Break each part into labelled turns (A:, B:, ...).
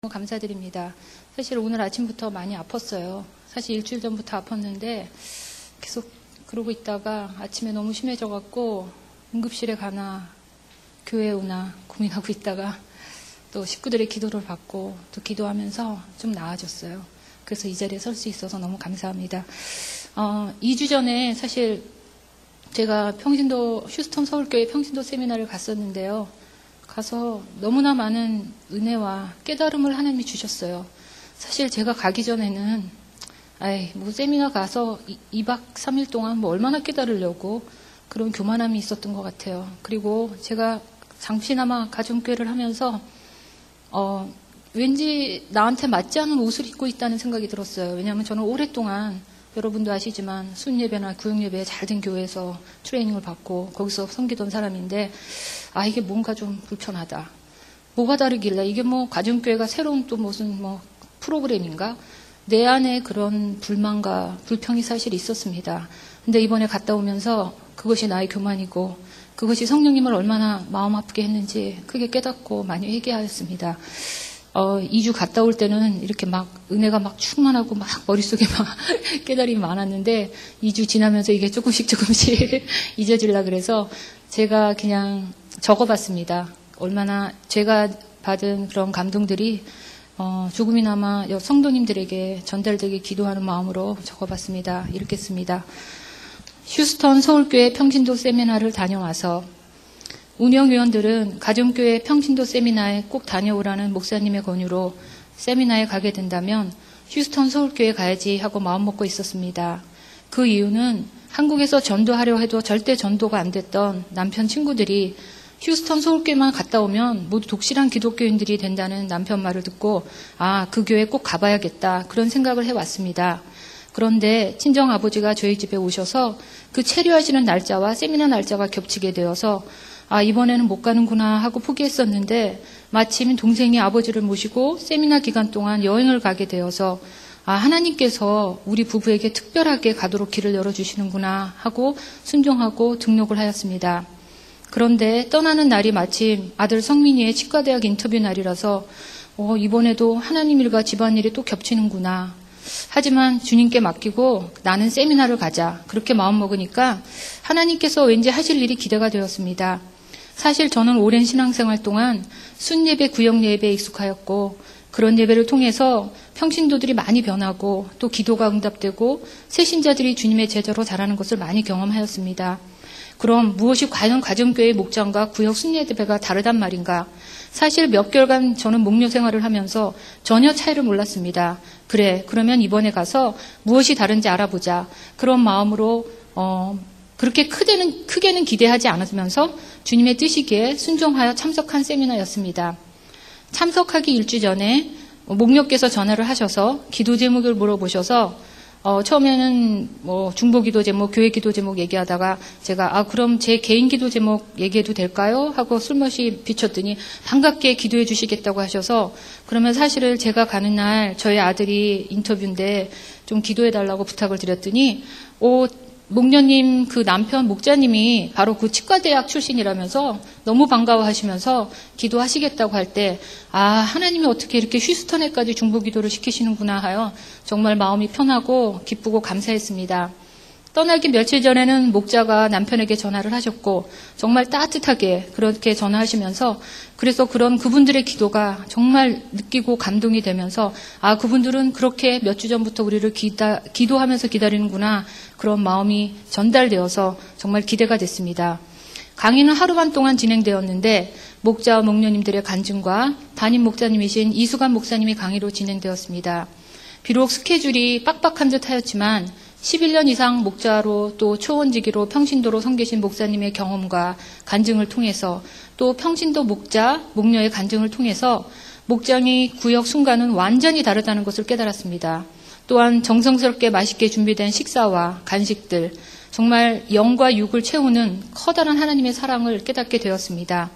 A: 감사드립니다. 사실 오늘 아침부터 많이 아팠어요. 사실 일주일 전부터 아팠는데 계속 그러고 있다가 아침에 너무 심해져갖고 응급실에 가나 교회에 오나 고민하고 있다가 또 식구들의 기도를 받고 또 기도하면서 좀 나아졌어요. 그래서 이 자리에 설 수 있어서 너무 감사합니다. 2주 전에 사실 제가 휴스턴 서울교회 평신도 세미나를 갔었는데요. 가서 너무나 많은 은혜와 깨달음을 하나님이 주셨어요. 사실 제가 가기 전에는 세미나 가서 2박 3일 동안 얼마나 깨달으려고 그런 교만함이 있었던 것 같아요. 그리고 제가 잠시나마 가정교회를 하면서 왠지 나한테 맞지 않은 옷을 입고 있다는 생각이 들었어요. 왜냐하면 저는 오랫동안 여러분도 아시지만 순예배나 구역예배에 잘된 교회에서 트레이닝을 받고 거기서 섬기던 사람인데 이게 뭔가 좀 불편하다. 뭐가 다르길래 이게 가정교회가 새로운 또 무슨 프로그램인가? 내 안에 그런 불만과 불평이 사실 있었습니다. 근데 이번에 갔다 오면서 그것이 나의 교만이고 그것이 성령님을 얼마나 마음 아프게 했는지 크게 깨닫고 많이 회개하였습니다. 2주 갔다 올 때는 이렇게 은혜가 충만하고 머릿속에 깨달음이 많았는데 2주 지나면서 이게 조금씩 잊어지려 그래서 제가 그냥 적어봤습니다. 얼마나 제가 받은 그런 감동들이 조금이나마 성도님들에게 전달되게 기도하는 마음으로 적어봤습니다. 읽겠습니다. 휴스턴 서울교회 평신도 세미나를 다녀와서 운영위원들은 가정교회 평신도 세미나에 꼭 다녀오라는 목사님의 권유로 세미나에 가게 된다면 휴스턴 서울교회 가야지 하고 마음먹고 있었습니다. 그 이유는 한국에서 전도하려 해도 절대 전도가 안 됐던 남편 친구들이 휴스턴 서울교회만 갔다 오면 모두 독실한 기독교인들이 된다는 남편 말을 듣고 그 교회 꼭 가봐야겠다 그런 생각을 해왔습니다. 그런데 친정아버지가 저희 집에 오셔서 그 체류하시는 날짜와 세미나 날짜가 겹치게 되어서 이번에는 못 가는구나 하고 포기했었는데 마침 동생이 아버지를 모시고 세미나 기간 동안 여행을 가게 되어서 하나님께서 우리 부부에게 특별하게 가도록 길을 열어주시는구나 하고 순종하고 등록을 하였습니다. 그런데 떠나는 날이 마침 아들 성민이의 치과대학 인터뷰 날이라서 이번에도 하나님 일과 집안일이 또 겹치는구나. 하지만 주님께 맡기고 나는 세미나를 가자. 그렇게 마음먹으니까 하나님께서 왠지 하실 일이 기대가 되었습니다. 사실 저는 오랜 신앙생활 동안 순예배, 구역예배에 익숙하였고 그런 예배를 통해서 평신도들이 많이 변하고 또 기도가 응답되고 새신자들이 주님의 제자로 자라는 것을 많이 경험하였습니다. 그럼 무엇이 과연 가정교회의 목장과 구역 순예배가 다르단 말인가? 사실 몇 개월간 저는 목녀 생활을 하면서 전혀 차이를 몰랐습니다. 그러면 이번에 가서 무엇이 다른지 알아보자. 그런 마음으로 그렇게 크게는 기대하지 않으면서 주님의 뜻이기에 순종하여 참석한 세미나였습니다. 참석하기 일주 전에 목녀께서 전화를 하셔서 기도 제목을 물어보셔서 처음에는 중보 기도 제목, 교회 기도 제목 얘기하다가 제가 그럼 제 개인 기도 제목 얘기해도 될까요? 하고 술맛이 비쳤더니 반갑게 기도해 주시겠다고 하셔서 그러면 사실은 제가 가는 날 저희 아들이 인터뷰인데 좀 기도해 달라고 부탁을 드렸더니 목녀님 그 남편 목자님이 바로 그 치과대학 출신이라면서 너무 반가워하시면서 기도하시겠다고 할 때 하나님이 어떻게 이렇게 휴스턴에까지 중보기도를 시키시는구나 하여 정말 마음이 편하고 기쁘고 감사했습니다. 떠나기 며칠 전에는 목자가 남편에게 전화를 하셨고 정말 따뜻하게 그렇게 전화하시면서 그래서 그분들의 기도가 정말 느끼고 감동이 되면서 그분들은 그렇게 몇 주 전부터 우리를 기도하면서 기다리는구나 그런 마음이 전달되어서 정말 기대가 됐습니다. 강의는 하루 반 동안 진행되었는데 목자와 목녀님들의 간증과 담임 목사님이신 이수관 목사님이 강의로 진행되었습니다. 비록 스케줄이 빡빡한 듯 하였지만 11년 이상 목자로 또 초원지기로 평신도로 섬기신 목사님의 경험과 간증을 통해서 또 평신도 목자, 목녀의 간증을 통해서 목장이 구역 순과는 완전히 다르다는 것을 깨달았습니다. 또한 정성스럽게 맛있게 준비된 식사와 간식들, 정말 영과 육을 채우는 커다란 하나님의 사랑을 깨닫게 되었습니다.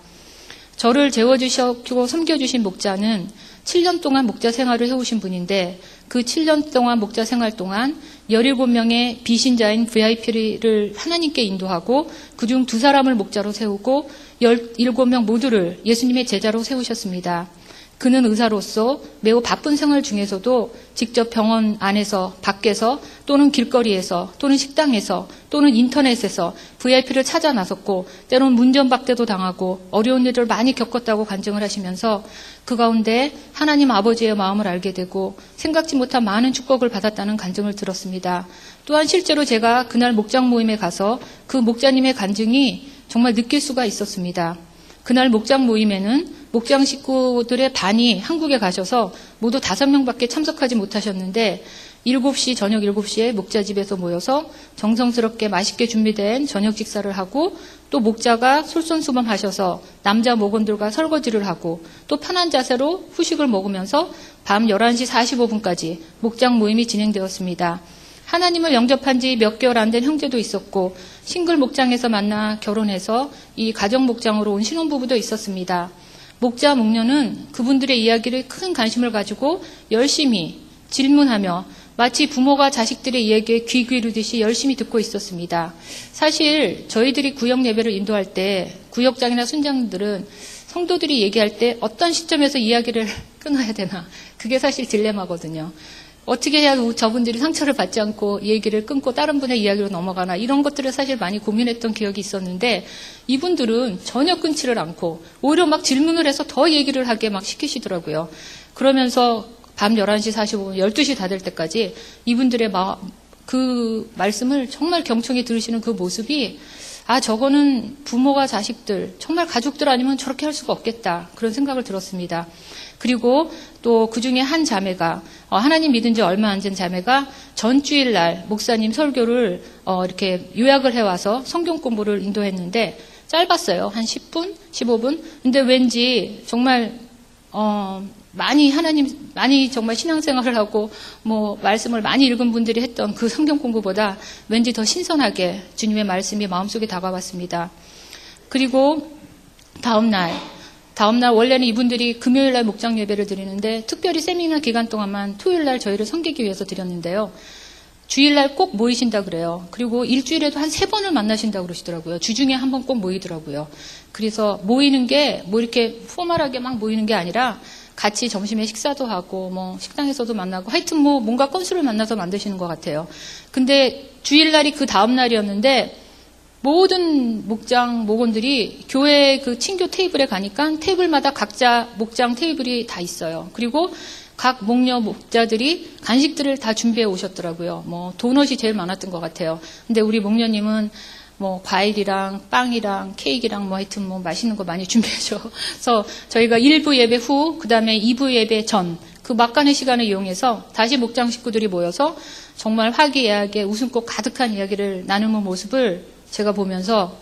A: 저를 재워주시고 섬겨주신 목자는 7년 동안 목자 생활을 해오신 분인데 그 7년 동안 목자 생활 동안 17명의 비신자인 VIP를 하나님께 인도하고 그중 2사람을 목자로 세우고 17명 모두를 예수님의 제자로 세우셨습니다. 그는 의사로서 매우 바쁜 생활 중에서도 직접 병원 안에서, 밖에서, 또는 길거리에서, 또는 식당에서, 또는 인터넷에서 VIP를 찾아 나섰고 때로는 문전박대도 당하고 어려운 일을 많이 겪었다고 간증을 하시면서 그 가운데 하나님 아버지의 마음을 알게 되고 생각지 못한 많은 축복을 받았다는 간증을 들었습니다. 또한 실제로 제가 그날 목장 모임에 가서 그 목자님의 간증이 정말 느낄 수가 있었습니다. 그날 목장 모임에는 목장 식구들의 반이 한국에 가셔서 모두 5명밖에 참석하지 못하셨는데 7시, 저녁 7시에 목자 집에서 모여서 정성스럽게 맛있게 준비된 저녁 식사를 하고 또 목자가 솔선수범하셔서 남자 목원들과 설거지를 하고 또 편한 자세로 후식을 먹으면서 밤 11시 45분까지 목장 모임이 진행되었습니다. 하나님을 영접한 지 몇 개월 안 된 형제도 있었고 싱글 목장에서 만나 결혼해서 이 가정 목장으로 온 신혼부부도 있었습니다. 목자 목녀는 그분들의 이야기를 큰 관심을 가지고 열심히 질문하며 마치 부모가 자식들의 이야기에 귀 기울이듯이 열심히 듣고 있었습니다. 사실 저희들이 구역 예배를 인도할 때 구역장이나 순장들은 성도들이 얘기할 때 어떤 시점에서 이야기를 끊어야 되나 그게 사실 딜레마거든요. 어떻게 해야 저분들이 상처를 받지 않고 얘기를 끊고 다른 분의 이야기로 넘어가나 이런 것들을 사실 많이 고민했던 기억이 있었는데 이분들은 전혀 끊지를 않고 오히려 막 질문을 해서 더 얘기를 하게 막 시키시더라고요. 그러면서 밤 11시 45분, 12시 다 될 때까지 이분들의 그 말씀을 정말 경청히 들으시는 그 모습이 저거는 부모가 자식들, 정말 가족들 아니면 저렇게 할 수가 없겠다. 그런 생각을 들었습니다. 그리고 또 그 중에 한 자매가 하나님 믿은 지 얼마 안 된 자매가 전주일날 목사님 설교를 이렇게 요약을 해와서 성경 공부를 인도했는데 짧았어요. 한 10분, 15분. 근데 왠지 정말 많이 정말 신앙생활을 하고 말씀을 많이 읽은 분들이 했던 그 성경 공부보다 왠지 더 신선하게 주님의 말씀이 마음속에 다가왔습니다. 그리고 다음날 원래는 이분들이 금요일날 목장 예배를 드리는데 특별히 세미나 기간 동안만 토요일날 저희를 섬기기 위해서 드렸는데요. 주일날 꼭 모이신다 그래요. 그리고 일주일에도 한 3번을 만나신다고 그러시더라고요. 주중에 한 번 꼭 모이더라고요. 그래서 모이는 게 이렇게 포멀하게 막 모이는 게 아니라 같이 점심에 식사도 하고 식당에서도 만나고 하여튼 뭔가 건수를 만나서 만드시는 것 같아요. 근데 주일날이 그 다음 날이었는데 모든 목장 목원들이 교회 그 친교 테이블에 가니까 테이블마다 각자 목장 테이블이 다 있어요. 그리고 각 목녀 목자들이 간식들을 다 준비해 오셨더라고요. 도넛이 제일 많았던 것 같아요. 근데 우리 목녀님은 과일이랑 빵이랑 케이크랑 하여튼 맛있는 거 많이 준비해줘서 저희가 1부 예배 후, 그 다음에 2부 예배 전, 그 막간의 시간을 이용해서 다시 목장 식구들이 모여서 정말 화기애애하게 웃음꽃 가득한 이야기를 나누는 모습을 제가 보면서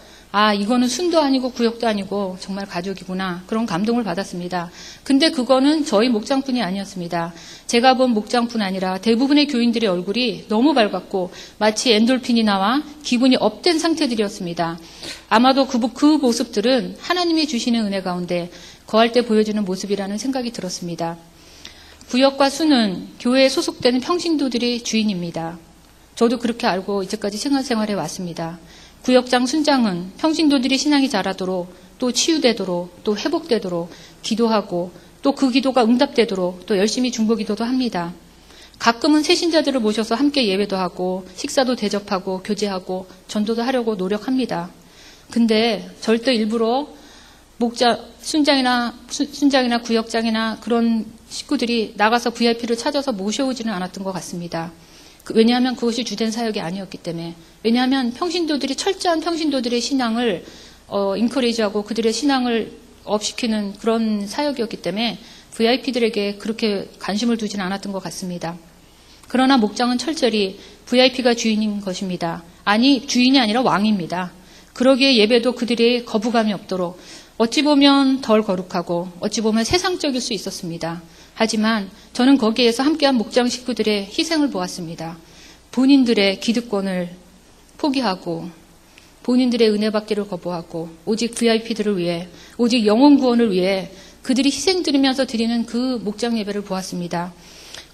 A: 이거는 순도 아니고 구역도 아니고 정말 가족이구나 그런 감동을 받았습니다. 근데 그거는 저희 목장뿐이 아니었습니다. 제가 본 목장뿐 아니라 대부분의 교인들의 얼굴이 너무 밝았고 마치 엔돌핀이 나와 기분이 업된 상태들이었습니다. 아마도 그 모습들은 하나님이 주시는 은혜 가운데 거할 때 보여주는 모습이라는 생각이 들었습니다. 구역과 수는 교회에 소속되는 평신도들이 주인입니다. 저도 그렇게 알고 이제까지 생활해 왔습니다. 구역장 순장은 평신도들이 신앙이 자라도록 또 치유되도록 또 회복되도록 기도하고 또 그 기도가 응답되도록 또 열심히 중보기도도 합니다. 가끔은 새신자들을 모셔서 함께 예배도 하고 식사도 대접하고 교제하고 전도도 하려고 노력합니다. 근데 절대 일부러 순장이나 구역장이나 그런 식구들이 나가서 VIP를 찾아서 모셔오지는 않았던 것 같습니다. 왜냐하면 그것이 주된 사역이 아니었기 때문에. 왜냐하면 철저한 평신도들의 신앙을 인커리지하고 그들의 신앙을 업시키는 그런 사역이었기 때문에 VIP들에게 그렇게 관심을 두지는 않았던 것 같습니다. 그러나 목장은 철저히 VIP가 주인인 것입니다. 주인이 아니라 왕입니다. 그러기에 예배도 그들의 거부감이 없도록 어찌 보면 덜 거룩하고 어찌 보면 세상적일 수 있었습니다. 하지만 저는 거기에서 함께한 목장 식구들의 희생을 보았습니다. 본인들의 기득권을 포기하고 본인들의 은혜 받기를 거부하고 오직 VIP들을 위해 오직 영혼 구원을 위해 그들이 희생 드리면서 드리는 그 목장 예배를 보았습니다.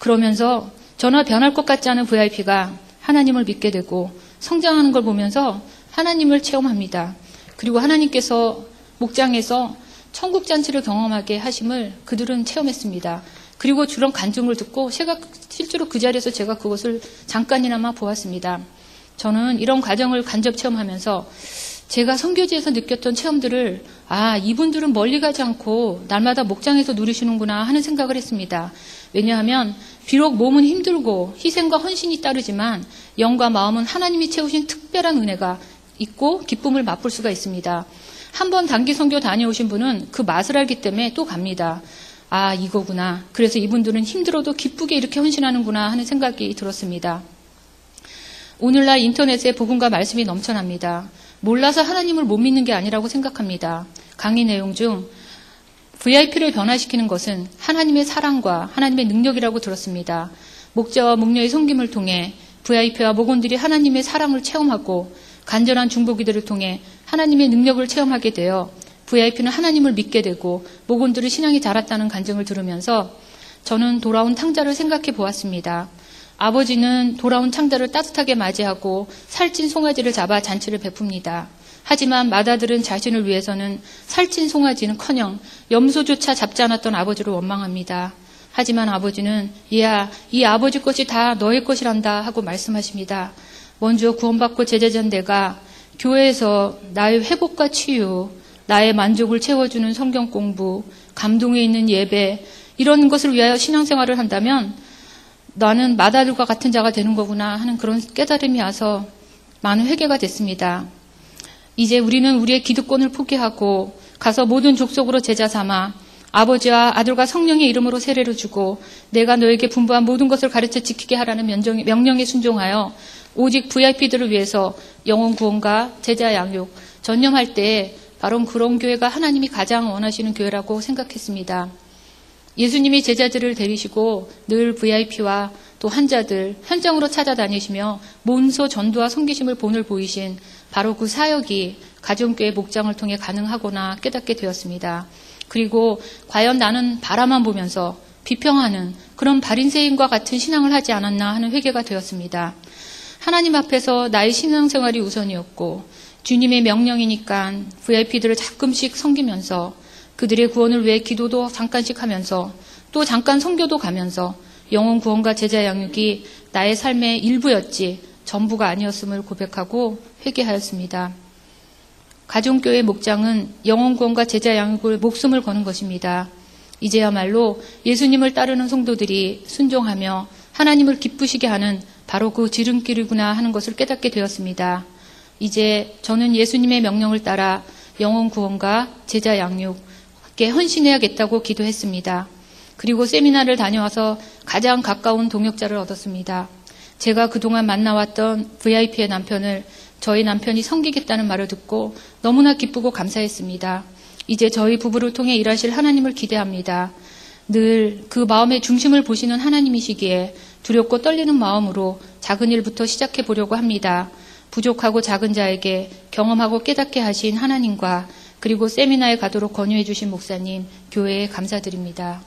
A: 그러면서 저나 변할 것 같지 않은 VIP가 하나님을 믿게 되고 성장하는 걸 보면서 하나님을 체험합니다. 그리고 하나님께서 목장에서 천국잔치를 경험하게 하심을 그들은 체험했습니다. 그리고 그런 간증을 듣고 제가 실제로 그 자리에서 제가 그것을 잠깐이나마 보았습니다. 저는 이런 과정을 간접 체험하면서 제가 선교지에서 느꼈던 체험들을 이분들은 멀리 가지 않고 날마다 목장에서 누리시는구나 하는 생각을 했습니다. 왜냐하면 비록 몸은 힘들고 희생과 헌신이 따르지만 영과 마음은 하나님이 채우신 특별한 은혜가 있고 기쁨을 맛볼 수가 있습니다. 한번 단기 선교 다녀오신 분은 그 맛을 알기 때문에 또 갑니다. 이거구나. 그래서 이분들은 힘들어도 기쁘게 이렇게 헌신하는구나 하는 생각이 들었습니다. 오늘날 인터넷에 복음과 말씀이 넘쳐납니다. 몰라서 하나님을 못 믿는 게 아니라고 생각합니다. 강의 내용 중 VIP를 변화시키는 것은 하나님의 사랑과 하나님의 능력이라고 들었습니다. 목자와 목녀의 섬김을 통해 VIP와 목원들이 하나님의 사랑을 체험하고 간절한 중보기도를 통해 하나님의 능력을 체험하게 되어 VIP는 하나님을 믿게 되고 목원들의 신앙이 자랐다는 간증을 들으면서 저는 돌아온 탕자를 생각해 보았습니다. 아버지는 돌아온 탕자를 따뜻하게 맞이하고 살찐 송아지를 잡아 잔치를 베풉니다. 하지만 맏아들은 자신을 위해서는 살찐 송아지는커녕 염소조차 잡지 않았던 아버지를 원망합니다. 하지만 아버지는 얘야, 이 아버지 것이 다 너의 것이란다 하고 말씀하십니다. 먼저 구원받고 제자된 내가 교회에서 나의 회복과 치유, 나의 만족을 채워주는 성경 공부, 감동에 있는 예배 이런 것을 위하여 신앙생활을 한다면 나는 맏아들과 같은 자가 되는 거구나 하는 그런 깨달음이 와서 많은 회개가 됐습니다. 이제 우리는 우리의 기득권을 포기하고 가서 모든 족속으로 제자 삼아 아버지와 아들과 성령의 이름으로 세례를 주고 내가 너에게 분부한 모든 것을 가르쳐 지키게 하라는 명령에 순종하여 오직 VIP들을 위해서 영혼 구원과 제자 양육 전념할 때 바로 그런 교회가 하나님이 가장 원하시는 교회라고 생각했습니다. 예수님이 제자들을 데리시고 늘 VIP와 또 환자들 현장으로 찾아다니시며 문서 전도와 섬기심을 본을 보이신 바로 그 사역이 가정교회 목장을 통해 가능하거나 깨닫게 되었습니다. 그리고 과연 나는 바라만 보면서 비평하는 그런 바리새인과 같은 신앙을 하지 않았나 하는 회개가 되었습니다. 하나님 앞에서 나의 신앙생활이 우선이었고 주님의 명령이니까 VIP들을 가끔씩 섬기면서 그들의 구원을 위해 기도도 잠깐씩 하면서 또 잠깐 선교도 가면서 영혼 구원과 제자 양육이 나의 삶의 일부였지 전부가 아니었음을 고백하고 회개하였습니다. 가정교회 목장은 영혼 구원과 제자 양육을 목숨을 거는 것입니다. 이제야말로 예수님을 따르는 성도들이 순종하며 하나님을 기쁘시게 하는 바로 그 지름길이구나 하는 것을 깨닫게 되었습니다. 이제 저는 예수님의 명령을 따라 영혼 구원과 제자 양육에 헌신해야겠다고 기도했습니다. 그리고 세미나를 다녀와서 가장 가까운 동역자를 얻었습니다. 제가 그동안 만나왔던 VIP의 남편을 저희 남편이 섬기겠다는 말을 듣고 너무나 기쁘고 감사했습니다. 이제 저희 부부를 통해 일하실 하나님을 기대합니다. 늘 그 마음의 중심을 보시는 하나님이시기에 두렵고 떨리는 마음으로 작은 일부터 시작해 보려고 합니다. 부족하고 작은 자에게 경험하고 깨닫게 하신 하나님과 그리고 세미나에 가도록 권유해 주신 목사님, 교회에 감사드립니다.